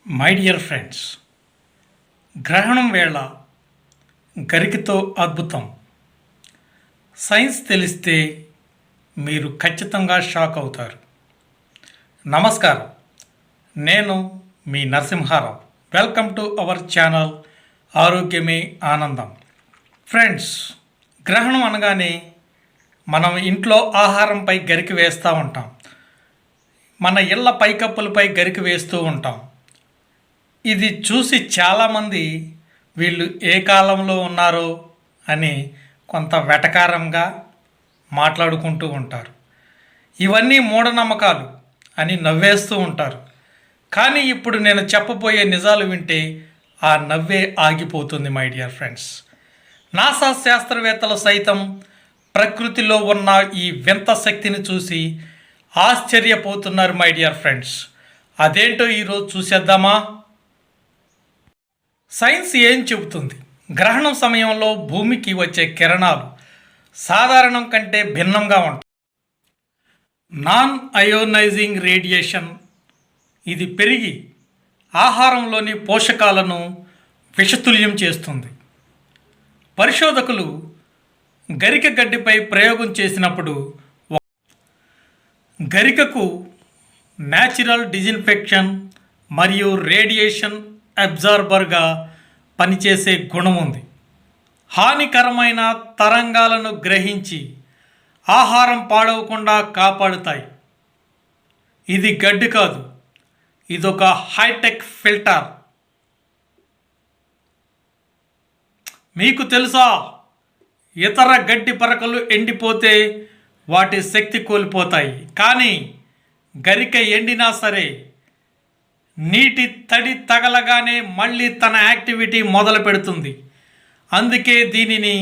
My dear friends, గ్రహణం వేళ గరికతో అద్భుతం. సైన్స్ తెలిస్తే మీరు ఖచ్చితంగా షాక్ అవుతారు. నమస్కారం, నేను మీ Narasimharao. Welcome to our channel ఆరోగ్యమే ఆనందం. ఫ్రెండ్స్, గ్రహణం అనగానే మనం ఇంట్లో ఆహారంపై గరిక వేస్తూ ఉంటాం. మన ఇళ్ళ పైకప్పులపై గరిక వేస్తూ ఉంటాం. ఇది చూసి చాలామంది వీళ్ళు ఏ కాలంలో ఉన్నారో అని కొంత వెటకారంగా మాట్లాడుకుంటూ ఉంటారు. ఇవన్నీ మూఢనమ్మకాలు అని నవ్వేస్తూ ఉంటారు. కానీ ఇప్పుడు నేను చెప్పబోయే నిజాలు వింటే ఆ నవ్వే ఆగిపోతుంది. మై డియర్ ఫ్రెండ్స్, నాసా శాస్త్రవేత్తలు సైతం ప్రకృతిలో ఉన్న ఈ వింత శక్తిని చూసి ఆశ్చర్యపోతున్నారు. మై డియర్ ఫ్రెండ్స్, అదేంటో ఈరోజు చూసేద్దామా? సైన్స్ ఏం చెబుతుంది? గ్రహణం సమయంలో భూమికి వచ్చే కిరణాలు సాధారణం కంటే భిన్నంగా ఉంటాయి. నాన్ అయోనైజింగ్ రేడియేషన్ ఇది పెరిగి ఆహారంలోని పోషకాలను విషతుల్యం చేస్తుంది. పరిశోధకులు గరిక గడ్డిపై ప్రయోగం చేసినప్పుడు గరికకు న్యాచురల్ డిజిన్ఫెక్షన్ మరియు రేడియేషన్ అబ్జార్బర్గా పనిచేసే గుణం ఉంది. హానికరమైన తరంగాలను గ్రహించి ఆహారం పాడవకుండా కాపాడుతాయి. ఇది గడ్డి కాదు, ఇదొక హైటెక్ ఫిల్టర్. మీకు తెలుసా, ఇతర గడ్డి పరకలు ఎండిపోతే వాటి శక్తి కోల్పోతాయి, కానీ గరిక ఎండినా సరే నీటి తడి తగలగానే మళ్ళీ తన యాక్టివిటీ మొదలు పెడుతుంది. అందుకే దీనిని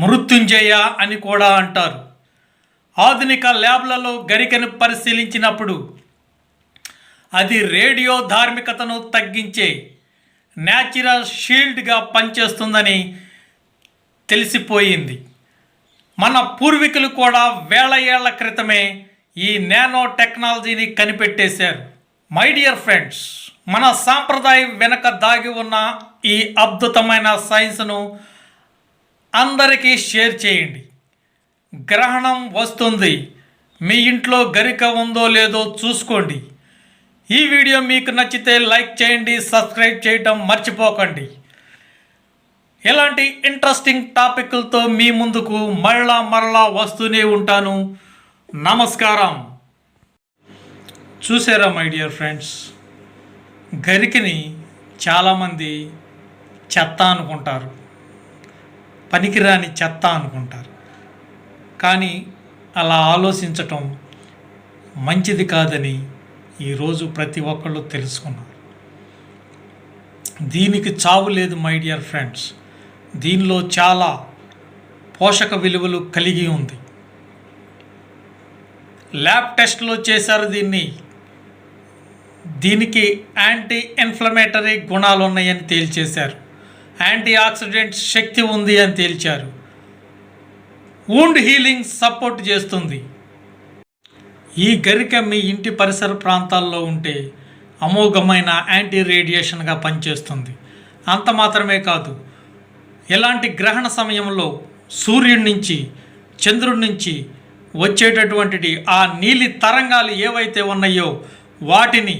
మృత్యుంజయ అని కూడా అంటారు. ఆధునిక ల్యాబ్లలో గరికను పరిశీలించినప్పుడు అది రేడియో ధార్మికతను తగ్గించే న్యాచురల్ షీల్డ్గా పనిచేస్తుందని తెలిసిపోయింది. మన పూర్వీకులు కూడా వేల ఏళ్ల క్రితమే ఈ నానో టెక్నాలజీని కనిపెట్టేశారు. మై డియర్ ఫ్రెండ్స్, మన సాంప్రదాయం వెనక దాగి ఉన్న ఈ అద్భుతమైన సైన్స్ను అందరికీ షేర్ చేయండి. గ్రహణం వస్తుంది, మీ ఇంట్లో గరిక ఉందో లేదో చూసుకోండి. ఈ వీడియో మీకు నచ్చితే లైక్ చేయండి, సబ్స్క్రైబ్ చేయటం మర్చిపోకండి. ఇలాంటి ఇంట్రెస్టింగ్ టాపిక్లతో మీ ముందుకు మరలా వస్తూనే ఉంటాను. నమస్కారం. చూసారా మై డియర్ ఫ్రెండ్స్, గరికని చాలామంది చెత్త అనుకుంటారు, పనికిరాని చెత్త అనుకుంటారు. కానీ అలా ఆలోచించటం మంచిది కాదని ఈరోజు ప్రతి ఒక్కళ్ళు తెలుసుకున్నారు. దీనికి చావు లేదు మై డియర్ ఫ్రెండ్స్. దీనిలో చాలా పోషక విలువలు కలిగి ఉంది. ల్యాబ్ టెస్ట్లో చేశారు దీనికి యాంటీ ఇన్ఫ్లమేటరీ గుణాలు ఉన్నాయని తేల్చేశారు. యాంటీ ఆక్సిడెంట్ శక్తి ఉంది అని తేల్చారు. వూండ్ హీలింగ్ సపోర్ట్ చేస్తుంది. ఈ గరిక మీ ఇంటి పరిసర ప్రాంతాల్లో ఉంటే అమోఘమైన యాంటీ రేడియేషన్గా పనిచేస్తుంది. అంత మాత్రమే కాదు, ఇలాంటి గ్రహణ సమయంలో సూర్యుడి నుంచి చంద్రుడి నుంచి వచ్చేటటువంటి ఆ నీలి తరంగాలు ఏవైతే ఉన్నాయో వాటిని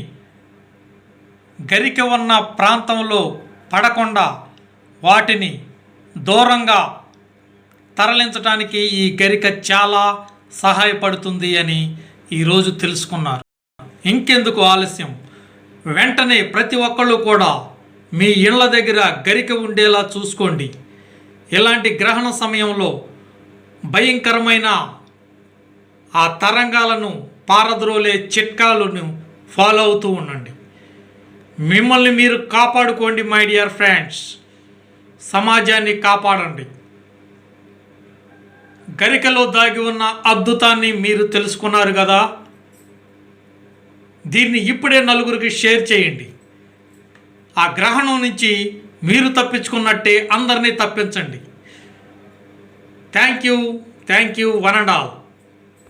గరిక ఉన్న ప్రాంతంలో పడకుండా వాటిని దూరంగా తరలించడానికి ఈ గరిక చాలా సహాయపడుతుంది అని ఈరోజు తెలుసుకున్నారు. ఇంకెందుకు ఆలస్యం, వెంటనే ప్రతి ఒక్కళ్ళు కూడా మీ ఇళ్ళ దగ్గర గరిక ఉండేలా చూసుకోండి. ఇలాంటి గ్రహణ సమయంలో భయంకరమైన ఆ తరంగాలను పారద్రోలే చిట్కాలను ఫాలో అవుతూ ఉండండి. మిమ్మల్ని మీరు కాపాడుకోండి మై డియర్ ఫ్రెండ్స్. సమాజాన్ని కాపాడండి. గరికలో దాగి ఉన్న అద్భుతాన్ని మీరు తెలుసుకున్నారు కదా, దీన్ని ఇప్పుడే నలుగురికి షేర్ చేయండి. ఆ గ్రహణం నుంచి మీరు తప్పించుకున్నట్టే అందరినీ తప్పించండి. Thank you one and all.